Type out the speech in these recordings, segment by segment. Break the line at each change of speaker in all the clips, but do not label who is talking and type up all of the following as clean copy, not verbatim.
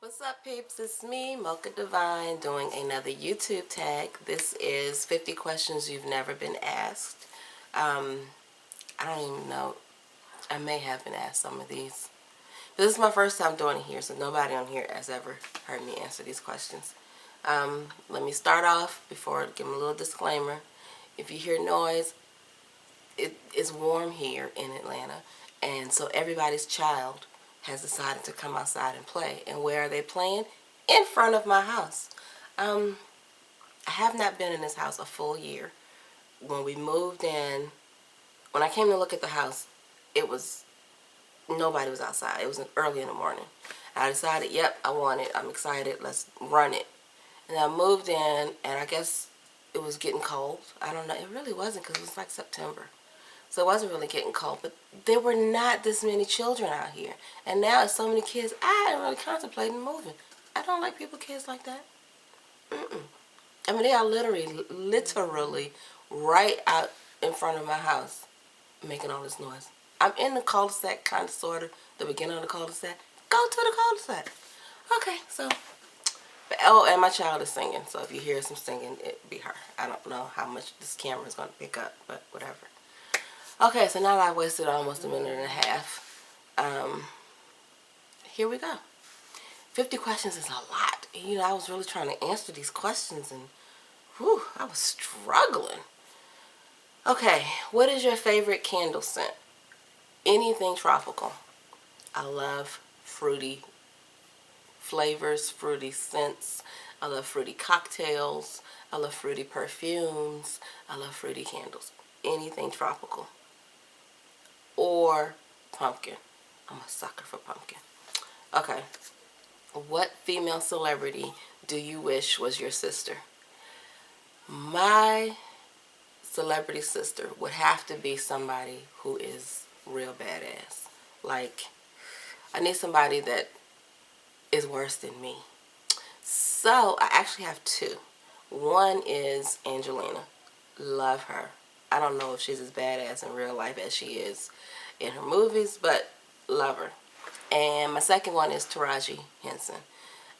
What's up, peeps? It's me, Mocha Divine, doing another YouTube tag. This is 50 questions you've never been asked. I don't even know. I may have been asked some of these. But this is my first time doing it here, so nobody on here has ever heard me answer these questions. Let me start off before I give them a little disclaimer. If you hear noise, it is warm here in Atlanta, and so everybody's child has decided to come outside and play. And where are they playing? In front of my house. I have not been in this house a full year. When we moved in, when I came to look at the house, nobody was outside. It was early in the morning. I decided, yep, I want it. I'm excited. Let's run it. And I moved in, and I guess it was getting cold. I don't know. It really wasn't because it was like September. So it wasn't really getting cold, but there were not this many children out here. And now it's so many kids, I ain't really contemplating moving. I don't like people, kids like that. I mean, they are literally right out in front of my house making all this noise. I'm in the cul-de-sac, kind of, sort of, the beginning of the cul-de-sac. Go to the cul-de-sac. Okay, so, oh, and my child is singing, so if you hear some singing, it'd be her. I don't know how much this camera is going to pick up, but whatever. Okay, so now I've wasted almost a minute and a half. Here we go. 50 questions is a lot. You know, I was really trying to answer these questions, and whew, I was struggling. Okay, what is your favorite candle scent? Anything tropical. I love fruity flavors, fruity scents. I love fruity cocktails. I love fruity perfumes. I love fruity candles. Anything tropical. Or pumpkin. I'm a sucker for pumpkin. Okay. What female celebrity do you wish was your sister? My celebrity sister would have to be somebody who is real badass. Like, I need somebody that is worse than me. So, I actually have two. One is Angelina. Love her. I don't know if she's as badass in real life as she is in her movies, but love her. And my second one is Taraji Henson.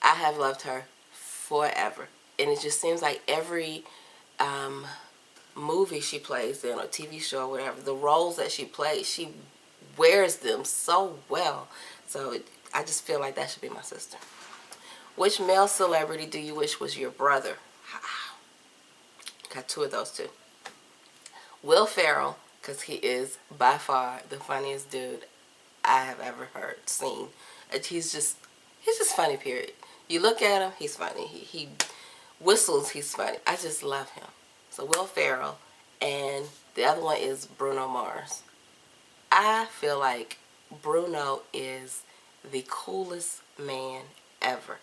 I have loved her forever. And it just seems like every movie she plays in, or TV show or whatever, the roles that she plays, she wears them so well. So I just feel like that should be my sister. Which male celebrity do you wish was your brother? Got two of those two. Will Ferrell, because he is by far the funniest dude I have ever seen. He's just funny, period. You look at him, he's funny. He whistles, he's funny. I just love him. So Will Ferrell, and the other one is Bruno Mars. I feel like Bruno is the coolest man ever.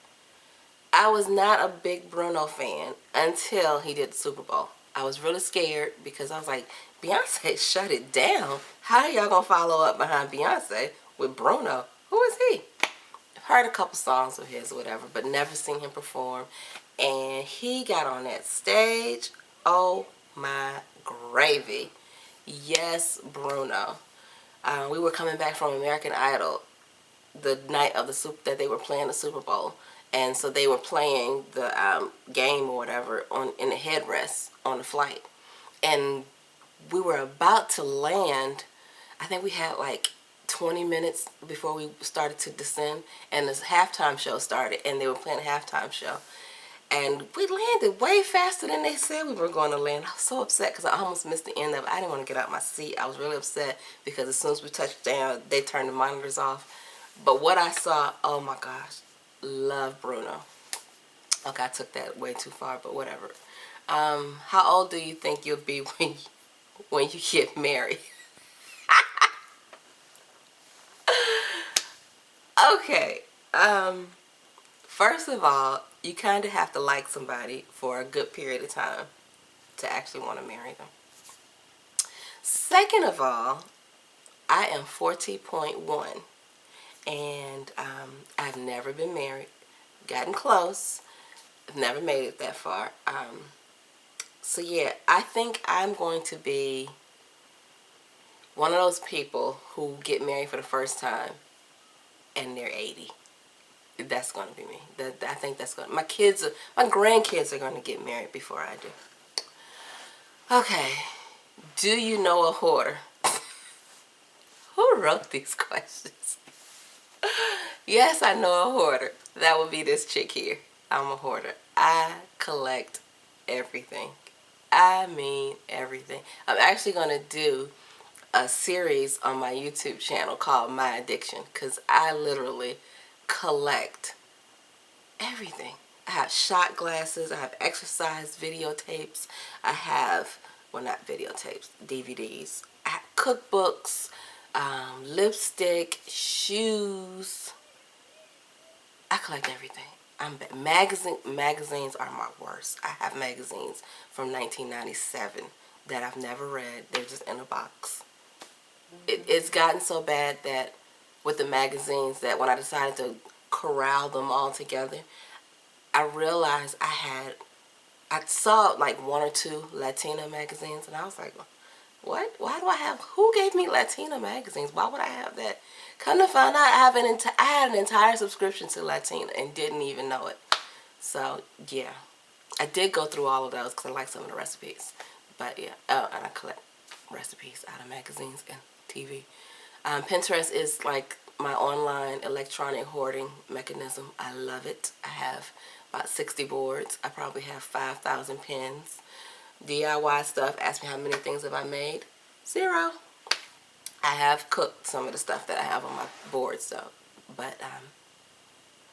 I was not a big Bruno fan until he did the Super Bowl. I was really scared because I was like, Beyonce shut it down. How are y'all going to follow up behind Beyonce with Bruno? Who is he? I've heard a couple songs of his or whatever, but never seen him perform. And he got on that stage. Oh my gravy. Yes, Bruno. We were coming back from American Idol the night of that they were playing the Super Bowl. And so they were playing the game or whatever in the headrest on the flight. And we were about to land. I think we had like 20 minutes before we started to descend. And this halftime show started. And they were playing a halftime show. And we landed way faster than they said we were going to land. I was so upset because I almost missed the end of it. I didn't want to get out my seat. I was really upset because as soon as we touched down, they turned the monitors off. But what I saw, oh my gosh. Love Bruno. Okay, I took that way too far, but whatever. How old do you think you'll be when you get married? Okay. First of all, you kind of have to like somebody for a good period of time to actually want to marry them. Second of all, I am 40.1. And I've never been married, gotten close, never made it that far. So yeah, I think I'm going to be one of those people who get married for the first time and they're 80. That's going to be me. I think that's going to, my grandkids are going to get married before I do. Okay. Do you know a hoarder? Who wrote these questions? Yes, I know a hoarder. That would be this chick here. I'm a hoarder. I collect everything. I mean everything. I'm actually going to do a series on my YouTube channel called My Addiction, because I literally collect everything. I have shot glasses, I have exercise videotapes, I have, well, not videotapes, DVDs, I have cookbooks, lipstick, shoes. I collect everything. Magazines are my worst. I have magazines from 1997 that I've never read. They're just in a box. It's gotten so bad that with the magazines, that when I decided to corral them all together, I realized I saw like one or two Latina magazines, and I was like, what? Why do I have, who gave me Latina magazines? Why would I have that? Come to find out, I had an entire subscription to Latina and didn't even know it. So, yeah. I did go through all of those because I like some of the recipes. But, yeah. Oh, and I collect recipes out of magazines and TV. Pinterest is like my online electronic hoarding mechanism. I love it. I have about 60 boards. I probably have 5,000 pins. DIY stuff. Ask me how many things have I made. 0. I have cooked some of the stuff that I have on my boards, though. But,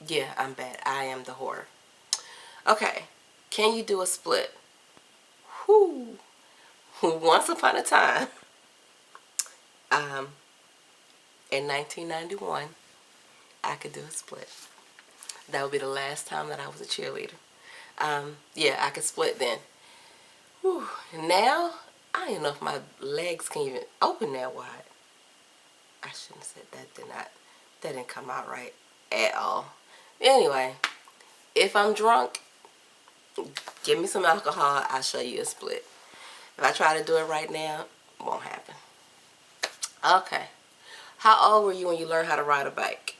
yeah, I'm bad. I am the hoarder. Okay. Can you do a split? Whoo. Once upon a time, in 1991, I could do a split. That would be the last time that I was a cheerleader. Yeah, I could split then. Whew. Now, I don't even know if my legs can even open that wide. I shouldn't have said that. That didn't come out right at all. Anyway, if I'm drunk, give me some alcohol, I'll show you a split. If I try to do it right now, it won't happen. Okay. How old were you when you learned how to ride a bike?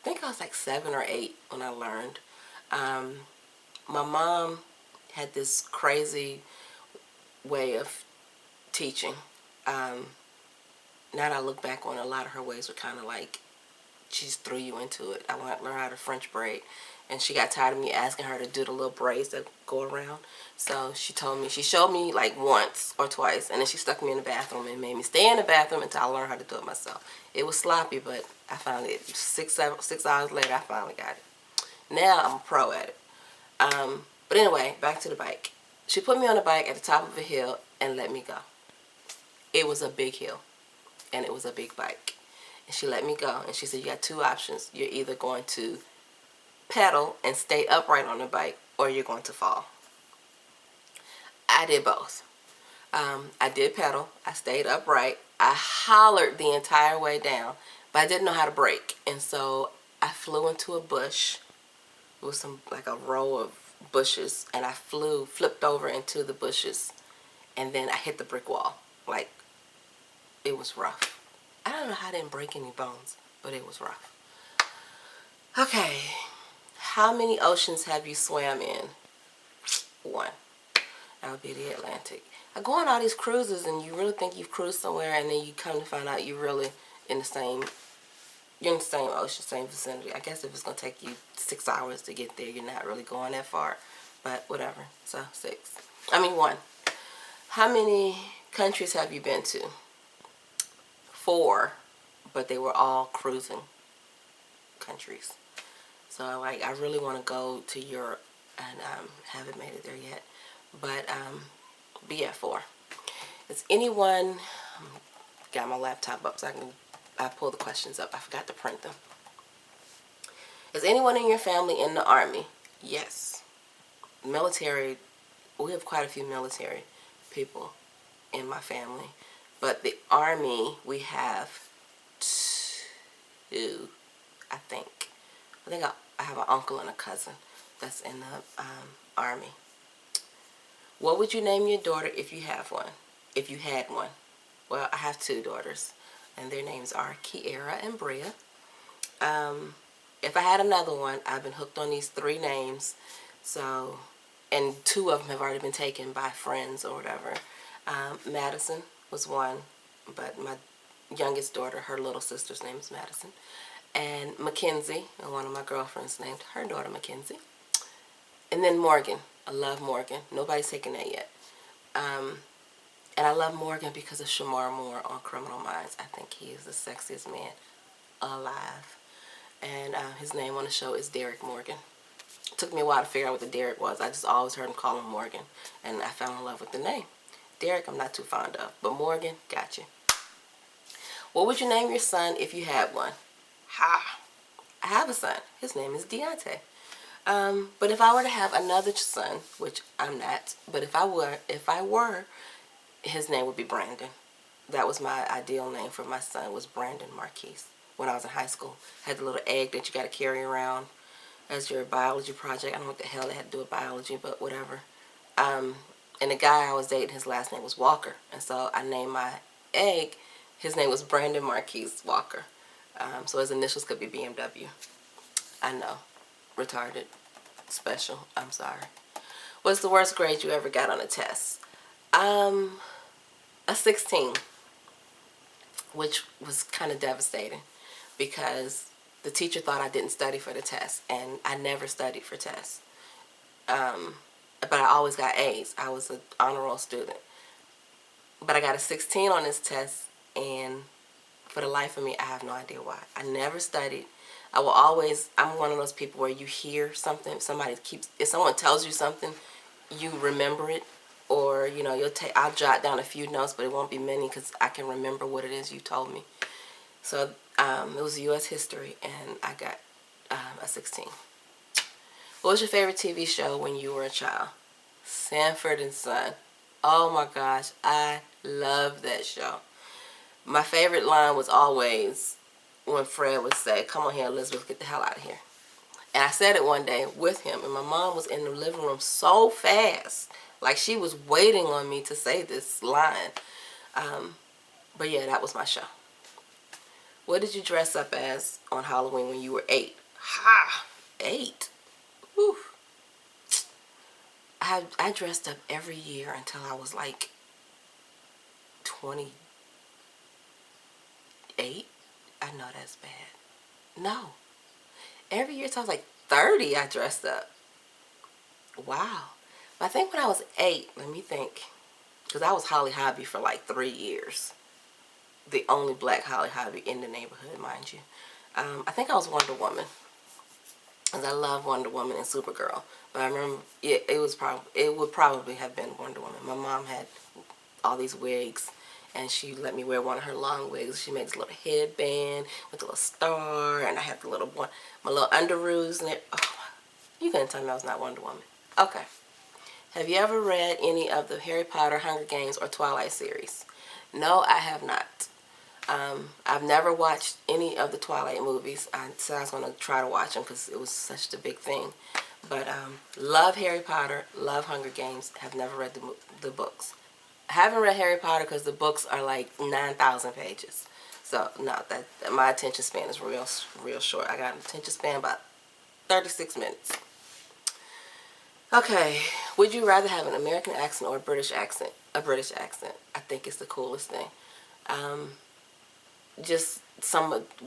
I think I was like 7 or 8 when I learned. My mom had this crazy way of teaching. Now that I look back on it, a lot of her ways were kind of like, she just threw you into it. I wanted to learn how to French braid, and she got tired of me asking her to do the little braids that go around. So she showed me like once or twice, and then she stuck me in the bathroom and made me stay in the bathroom until I learned how to do it myself. It was sloppy, but I finally, 6 hours later, I finally got it. Now I'm a pro at it. But anyway, back to the bike. She put me on a bike at the top of a hill and let me go. It was a big hill, and it was a big bike. And she let me go, and she said, you got 2 options. You're either going to pedal and stay upright on the bike, or you're going to fall. I did both. I did pedal. I stayed upright. I hollered the entire way down, but I didn't know how to brake. And so I flew into a bush. It was like a row of bushes, and I flipped over into the bushes, and then I hit the brick wall. Like, it was rough. I don't know how I didn't break any bones, but it was rough. Okay. How many oceans have you swam in? 1. That would be the Atlantic. I go on all these cruises, and you really think you've cruised somewhere, and then you come to find out you're really in the same, you're in the same ocean, same vicinity. I guess if it's going to take you 6 hours to get there, you're not really going that far. But whatever. So 1. How many countries have you been to? 4, but they were all cruising countries. So like, I really want to go to Europe, and haven't made it there yet. But yeah, 4. Is anyone, got my laptop up so I pull the questions up. I forgot to print them. Is anyone in your family in the Army? Yes. Military, we have quite a few military people in my family. But the Army, we have 2, I think. I think I have an uncle and a cousin that's in the Army. What would you name your daughter if you have one? If you had one? Well, I have 2 daughters, and their names are Kiera and Bria. if I had another one, I've been hooked on these 3 names. So, and 2 of them have already been taken by friends or whatever. Madison was one, but my youngest daughter, her little sister's name is Madison. And Mackenzie, one of my girlfriends named her daughter Mackenzie. And then Morgan. I love Morgan. Nobody's taken that yet. And I love Morgan because of Shamar Moore on Criminal Minds. I think he is the sexiest man alive. And his name on the show is Derek Morgan. It took me a while to figure out what the Derek was. I just always heard him call him Morgan. And I fell in love with the name. Derek, I'm not too fond of. But Morgan, gotcha. What would you name your son if you had one? Ha! I have a son. His name is Deontay. But if I were to have another son, which I'm not, but if I were, his name would be Brandon. That was my ideal name for my son, was Brandon Marquise. When I was in high school, I had the little egg that you got to carry around as your biology project. I don't know what the hell they had to do with biology, but whatever. And the guy I was dating, his last name was Walker, and so I named my egg. His name was Brandon Marquise Walker. So his initials could be BMW. I know. Retarded. Special. I'm sorry. What's the worst grade you ever got on a test? A 16. Which was kind of devastating. Because the teacher thought I didn't study for the test. And I never studied for tests. But I always got A's. I was an honor roll student. But I got a 16 on this test. And for the life of me, I have no idea why. I never studied. I'm one of those people where you hear something, if someone tells you something, you remember it, or, I'll jot down a few notes, but it won't be many because I can remember what it is you told me. So, it was U.S. history, and I got a 16. What was your favorite TV show when you were a child? Sanford and Son. Oh my gosh, I love that show. My favorite line was always when Fred would say, "Come on here, Elizabeth, get the hell out of here." And I said it one day with him, and my mom was in the living room so fast, like she was waiting on me to say this line. But yeah, that was my show. What did you dress up as on Halloween when you were 8? Ha! 8? Whew. I dressed up every year until I was like 28. I know that's bad. No. Every year till I was like 30, I dressed up. Wow. I think when I was 8, let me think. Because I was Holly Hobby for like 3 years. The only black Holly Hobby in the neighborhood, mind you. I think I was Wonder Woman. Because I love Wonder Woman and Supergirl. But I remember it would probably have been Wonder Woman. My mom had all these wigs. And she let me wear one of her long wigs. She made this little headband with a little star. And I had my little underoos. And you couldn't tell me I was not Wonder Woman. Okay. Have you ever read any of the Harry Potter, Hunger Games, or Twilight series? No, I have not. I've never watched any of the Twilight movies. I said I was going to try to watch them because it was such a big thing. But love Harry Potter, love Hunger Games. Have never read the books. I haven't read Harry Potter because the books are like 9,000 pages. So, no, my attention span is real short. I got an attention span about 36 minutes. Okay, would you rather have an American accent or a British accent? A British accent. I think it's the coolest thing.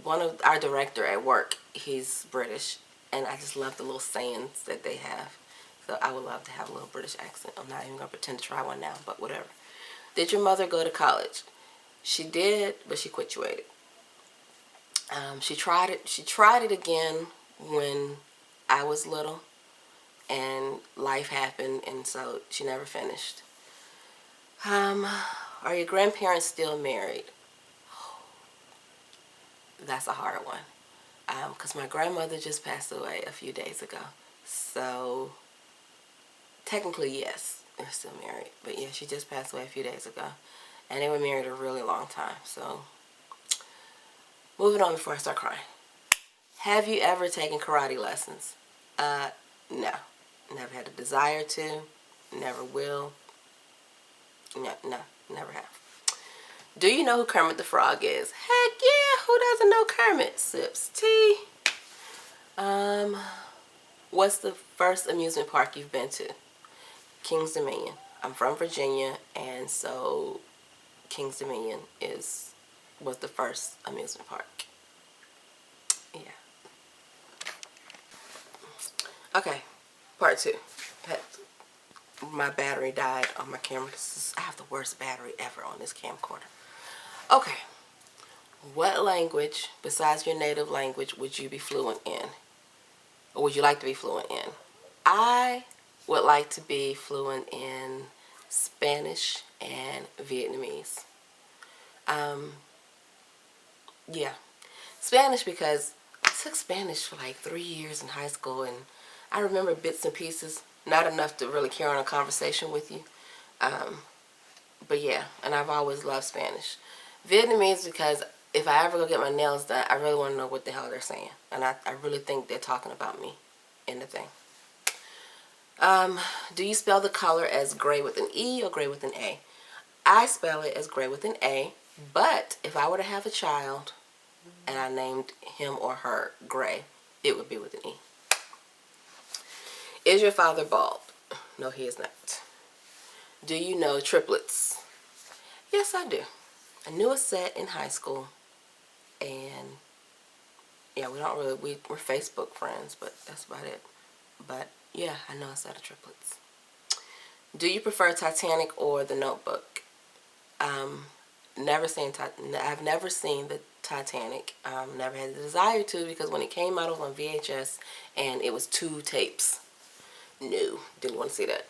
One of our director at work, he's British, and I just love the little sayings that they have. So I would love to have a little British accent. I'm not even going to pretend to try one now, but whatever. Did your mother go to college? She did, but she quit. She tried it again when I was little, and life happened, and so she never finished. Are your grandparents still married? That's a hard one, because my grandmother just passed away a few days ago. So technically, yes. They're still married. But yeah, she just passed away a few days ago. And they were married a really long time. So, moving on before I start crying. Have you ever taken karate lessons? No. Never had a desire to. Never will. No, never have. Do you know who Kermit the Frog is? Heck yeah, who doesn't know Kermit? Sips tea. Um, what's the first amusement park you've been to? King's Dominion. I'm from Virginia, and so King's Dominion was the first amusement park. Yeah. Okay, part two. My battery died on my camera. I have the worst battery ever on this camcorder. Okay. What language besides your native language would you be fluent in? Or would you like to be fluent in? I would like to be fluent in Spanish and Vietnamese. Um, yeah. Spanish because I took Spanish for like 3 years in high school, and I remember bits and pieces, not enough to really carry on a conversation with you. Um, but yeah, and I've always loved Spanish. Vietnamese because if I ever go get my nails done, I really want to know what the hell they're saying. And I really think they're talking about me in the thing. Do you spell the color as gray with an E or gray with an A? I spell it as gray with an A, but if I were to have a child and I named him or her Gray, it would be with an E. Is your father bald? No, he is not. Do you know triplets? Yes, I do. I knew a set in high school, and yeah, we're Facebook friends, but that's about it. But yeah, I know a set of triplets. Do you prefer Titanic or The Notebook? I've never seen the Titanic. Never had the desire to, because when it came out, it was on VHS and it was 2 tapes. No, didn't want to see that.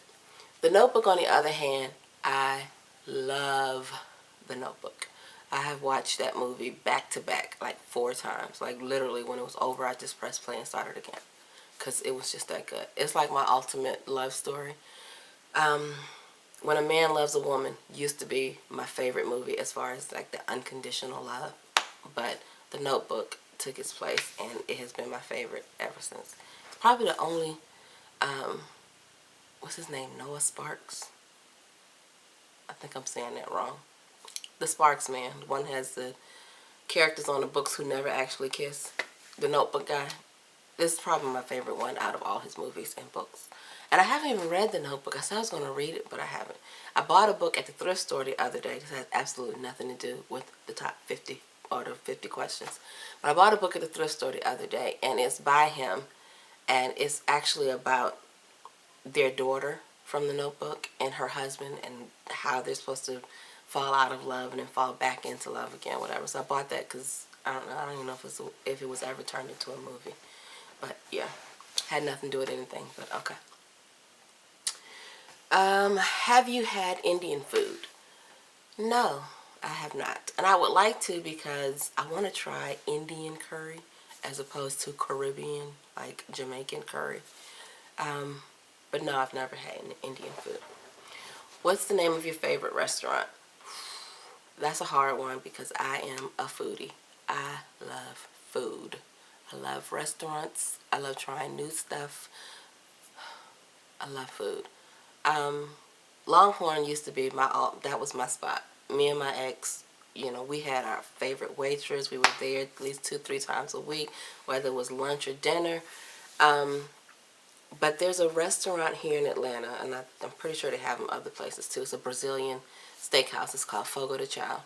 The Notebook, on the other hand, I love The Notebook. I have watched that movie back to back like 4 times. Like literally, when it was over, I just pressed play and started again because it was just that good. It's like my ultimate love story. When a Man Loves a Woman used to be my favorite movie as far as like the unconditional love, but The Notebook took its place, and it has been my favorite ever since. It's probably the only, what's his name, Noah Sparks? I think I'm saying that wrong. The Sparks man. One has the characters on the books who never actually kiss. The Notebook guy. This is probably my favorite one out of all his movies and books. And I haven't even read The Notebook. I said I was going to read it, but I haven't. I bought a book at the thrift store the other day. This has absolutely nothing to do with the top 50 or the 50 questions. But I bought a book at the thrift store the other day, and it's by him. And it's actually about their daughter from The Notebook and her husband and how they're supposed to fall out of love and then fall back into love again, whatever. So I bought that because, I don't know, I don't even know if it was ever turned into a movie. But yeah, had nothing to do with anything, but okay. Have you had Indian food? No, I have not. And I would like to, because I want to try Indian curry as opposed to Caribbean, like Jamaican curry. But no, I've never had Indian food. What's the name of your favorite restaurant? That's a hard one because I am a foodie. I love food. I love restaurants. I love trying new stuff. I love food. Longhorn used to be that was my spot. Me and my ex, we had our favorite waitress. We were there at least 2-3 times a week, whether it was lunch or dinner. But there's a restaurant here in Atlanta, and I'm pretty sure they have them other places too. It's a Brazilian steakhouse. It's called Fogo de Chao.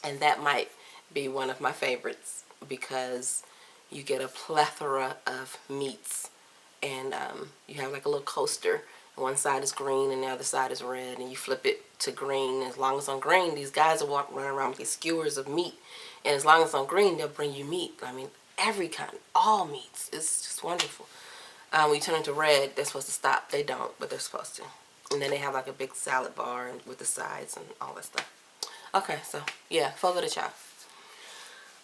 And that might be one of my favorites because you get a plethora of meats. And you have like a little coaster. One side is green and the other side is red, and you flip it to green. As long as it's on green, these guys are running around with these skewers of meat, and as long as it's on green, they'll bring you meat. I mean, every kind, all meats. It's just wonderful. When you turn into red, they're supposed to stop. They don't, but they're supposed to. And then they have like a big salad bar with the sides and all that stuff. Okay, so yeah, Fogo de Chao.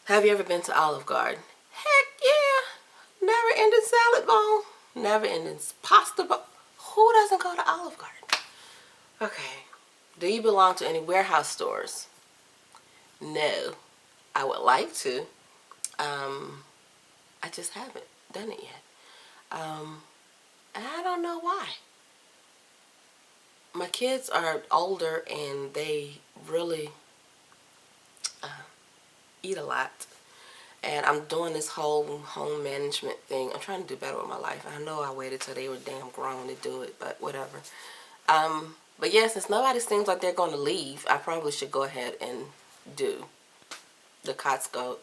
Have you ever been to Olive Garden? Heck yeah. Never ending salad bowl. Never ending pasta bowl. Who doesn't go to Olive Garden? Okay. Do you belong to any warehouse stores? No. I would like to. I just haven't done it yet. And I don't know why. My kids are older and they really eat a lot. And I'm doing this whole home management thing. I'm trying to do better with my life. I know I waited till they were damn grown to do it, but whatever. But yeah, since nobody seems like they're going to leave, I probably should go ahead and do the Costco,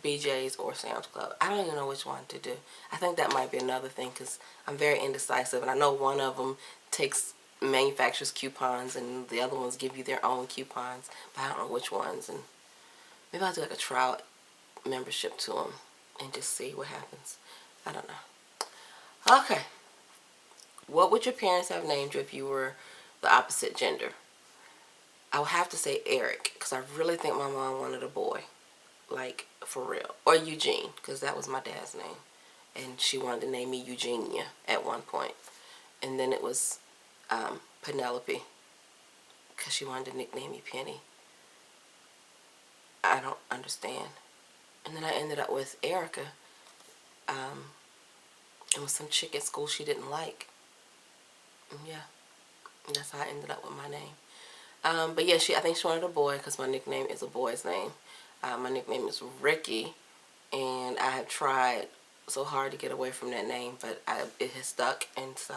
BJ's, or Sam's Club. I don't even know which one to do. I think that might be another thing because I'm very indecisive, and I know one of them takes manufacturers' coupons and the other ones give you their own coupons, but I don't know which ones. And maybe I'll do like a trial membership to them and just see what happens. I don't know. Okay. What would your parents have named you if you were the opposite gender? I would have to say Eric because I really think my mom wanted a boy. Like, for real. Or Eugene, because that was my dad's name. And she wanted to name me Eugenia at one point. And then it was Penelope, because she wanted to nickname me Penny. I don't understand. And then I ended up with Erica. It was some chick at school she didn't like. And yeah, that's how I ended up with my name. But yeah, I think she wanted a boy because my nickname is a boy's name. My nickname is Ricky, and I have tried so hard to get away from that name, but it has stuck, and so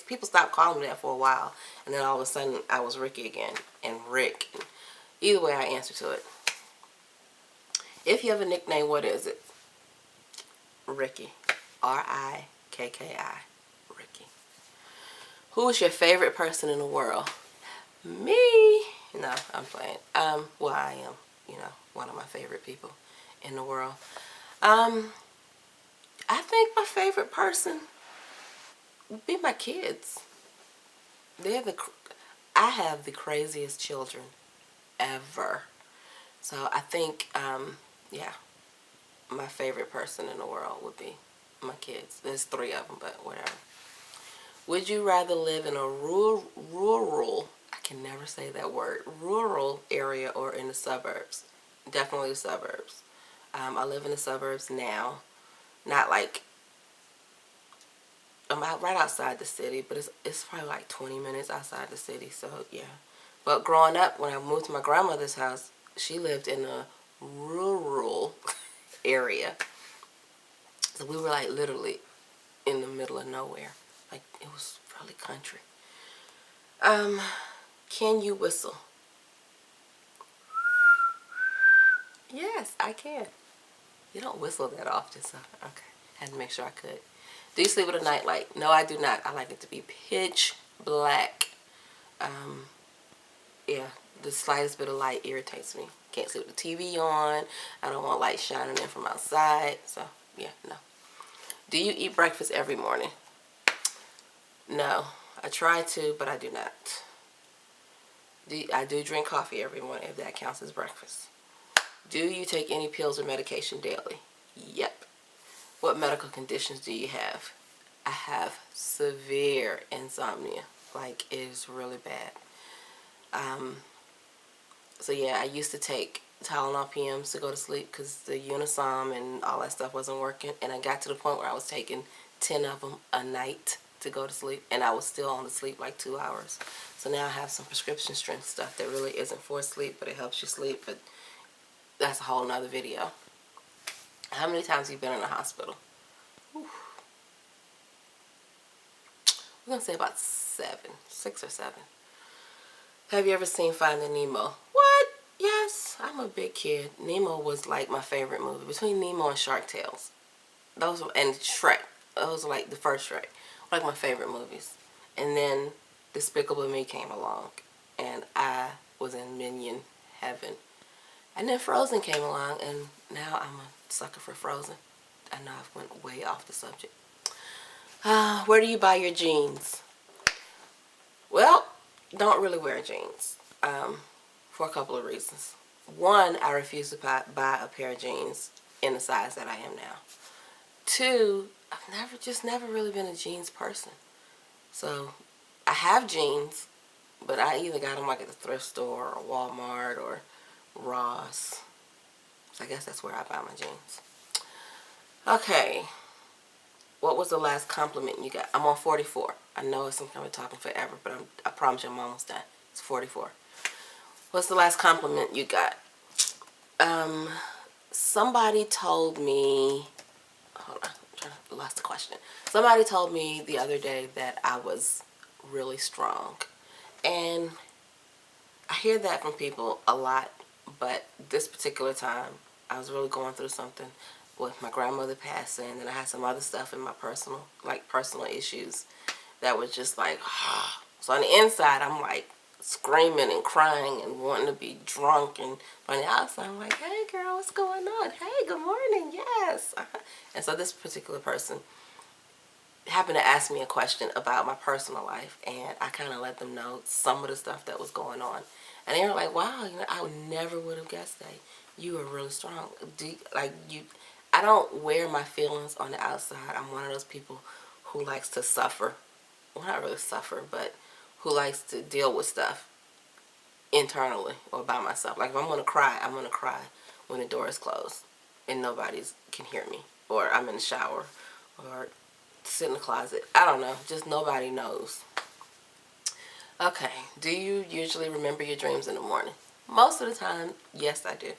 people stopped calling me that for a while, and then all of a sudden I was Ricky again, and Rick. And either way, I answer to it. If you have a nickname, what is it? Ricky. R-I-K-K-I. Ricky. Who is your favorite person in the world? Me. No, I'm playing. Well, I am, one of my favorite people in the world. I think my favorite person would be my kids. I have the craziest children ever. So I think, yeah, my favorite person in the world would be my kids. There's 3 of them, but whatever. Would you rather live in a rural, I can never say that word, rural area or in the suburbs? Definitely the suburbs. I live in the suburbs now. Not like, I'm right outside the city, but it's probably like 20 minutes outside the city, so yeah. But growing up, when I moved to my grandmother's house, she lived in a rural area. So we were like literally in the middle of nowhere. Like, it was really country. Can you whistle? Yes, I can. You don't whistle that often, so okay. Had to make sure I could. Do you sleep with a nightlight? No, I do not. I like it to be pitch black. Yeah, the slightest bit of light irritates me. Can't sleep with the TV on. I don't want light shining in from outside. So, yeah, no. Do you eat breakfast every morning? No. I try to, but I do not. I do drink coffee every morning, if that counts as breakfast. Do you take any pills or medication daily? Yep. What medical conditions do you have? I have severe insomnia. Like, it is really bad. So yeah, I used to take Tylenol PMs to go to sleep because the Unisom and all that stuff wasn't working. And I got to the point where I was taking 10 of them a night to go to sleep. And I was still on to sleep like 2 hours. So now I have some prescription strength stuff that really isn't for sleep, but it helps you sleep. But that's a whole nother video. How many times have you been in the hospital? Whew. I'm going to say about 6 or 7. Have you ever seen Finding Nemo? What? Yes, I'm a big kid. Nemo was like my favorite movie. Between Nemo and Shark Tales. And Shrek. Those were like the first Shrek. Like my favorite movies. And then Despicable Me came along. And I was in Minion heaven. And then Frozen came along. And now I'm a sucker for Frozen. I know I've went way off the subject. Where do you buy your jeans? Well, don't really wear jeans for a couple of reasons. One, I refuse to buy a pair of jeans in the size that I am now. 2, I've never really been a jeans person. So I have jeans, but I either got them like at the thrift store or Walmart or Ross. So I guess that's where I buy my jeans. Okay. What was the last compliment you got? I'm on 44. I know it's something I've been talking forever, but I promise you I'm almost done. It's 44. What's the last compliment you got? Somebody told me, hold on, lost the question. Somebody told me the other day that I was really strong. And I hear that from people a lot, but this particular time, I was really going through something with my grandmother passing, and I had some other stuff in my personal issues that was just like, ah. So on the inside, I'm like screaming and crying and wanting to be drunk, and on the outside, I'm like, hey girl, what's going on? Hey, good morning, yes. And so this particular person happened to ask me a question about my personal life, and I kind of let them know some of the stuff that was going on, and they were like, wow, I never would have guessed that you are really strong. I don't wear my feelings on the outside. I'm one of those people who likes to suffer. Well, not really suffer, but who likes to deal with stuff internally or by myself. Like if I'm going to cry, I'm going to cry when the door is closed and nobody can hear me, or I'm in the shower, or sit in the closet. I don't know. Just nobody knows. Okay. Do you usually remember your dreams in the morning? Most of the time, yes, I do.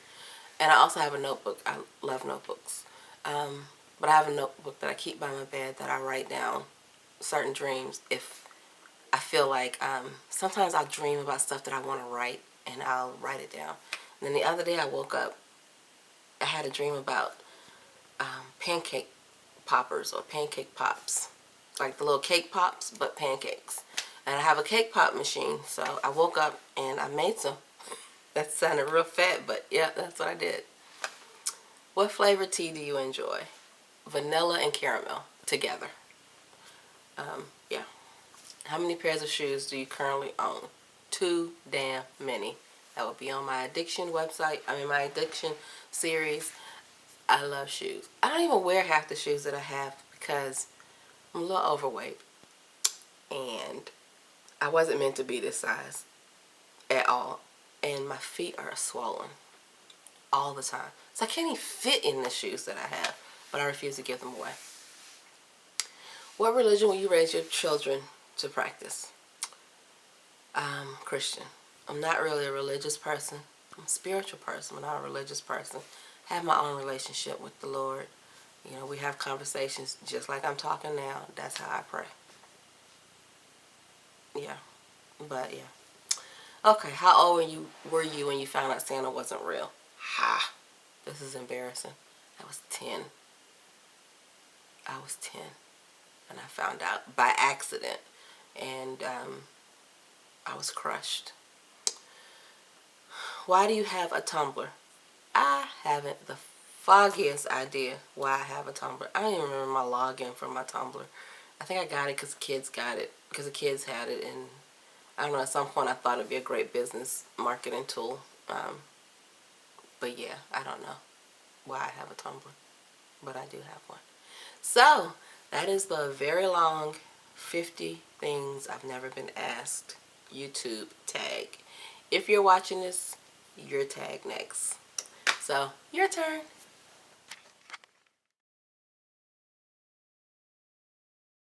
And I also have a notebook. I love notebooks. But I have a notebook that I keep by my bed that I write down certain dreams if I feel like sometimes I'll dream about stuff that I want to write, and I'll write it down. And then the other day I woke up, I had a dream about pancake poppers or pancake pops. Like the little cake pops, but pancakes. And I have a cake pop machine, so I woke up and I made some. That sounded real fat, but yeah, that's what I did. What flavor tea do you enjoy? Vanilla and caramel together. Yeah. How many pairs of shoes do you currently own? Too damn many. That will be on my addiction website. My addiction series. I love shoes. I don't even wear half the shoes that I have because I'm a little overweight. And I wasn't meant to be this size at all. And my feet are swollen all the time. So I can't even fit in the shoes that I have. But I refuse to give them away. What religion will you raise your children to practice? Christian. I'm not really a religious person. I'm a spiritual person, but not a religious person. I have my own relationship with the Lord. We have conversations just like I'm talking now. That's how I pray. Yeah. But yeah. Okay, how old were you when you found out Santa wasn't real? Ha. This is embarrassing. I was 10. I was 10. And I found out by accident. And I was crushed. Why do you have a Tumblr? I haven't the foggiest idea why I have a Tumblr. I don't even remember my login for my Tumblr. I think I got it because the kids got it. Because the kids had it. And I don't know, at some point I thought it would be a great business marketing tool. But yeah, I don't know why I have a Tumblr. But I do have one. So, that is the very long 50 things I've never been asked YouTube tag. If you're watching this, your tag next. So, your turn.